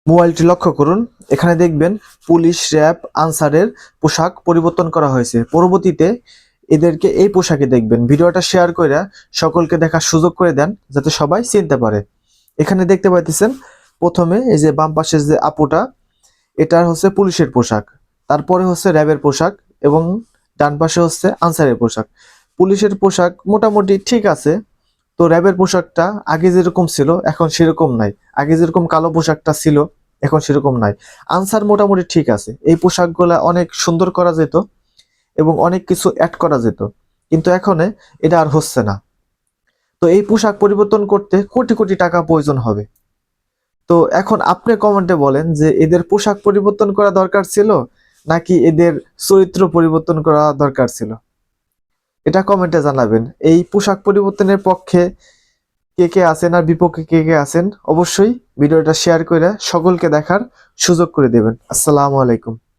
মোবাইলটি লক্ষ্য করুন। এখানে দেখবেন পুলিশ, র্যাব, আনসারের পোশাক পরিবর্তন করা হয়েছে। পরবর্তীতে এদেরকে এই পোশাকে দেখবেন। ভিডিওটা শেয়ার করে সকলকে দেখার সুযোগ করে দেন যাতে সবাই চিনতে পারে। এখানে দেখতে পাইতেছেন প্রথমে এই যে বাম পাশে যে আপুটা, এটা হচ্ছে পুলিশের পোশাক, তারপরে হচ্ছে র্যাবের পোশাক এবং ডান পাশে হচ্ছে আনসারের পোশাক। পুলিশের পোশাক মোটামুটি ঠিক আছে। তো র্যাবের পোশাকটা আগে যেরকম ছিল এখন সেরকম নাই। আগে যেরকম কালো পোশাকটা ছিল এখন সেরকম নাই। আনসার মোটামুটি ঠিক আছে। এই পোশাকগুলা অনেক সুন্দর করা যেত এবং অনেক কিছু অ্যাড করা যেত, কিন্তু এখন এটা আর হচ্ছে না। তো এই পোশাক পরিবর্তন করতে কোটি কোটি টাকা প্রয়োজন হবে। তো এখন আপনি কমেন্টে বলেন যে এদের পোশাক পরিবর্তন করা দরকার ছিল নাকি এদের চরিত্র পরিবর্তন করা দরকার ছিল, এটা কমেন্টে জানাবেন। এই পোশাক পরিবর্তনের পক্ষে কে কে আছেন আর বিপক্ষে কে কে আছেন অবশ্যই ভিডিওটা শেয়ার করে সকলকে দেখার সুযোগ করে দেবেন। আসসালামু আলাইকুম।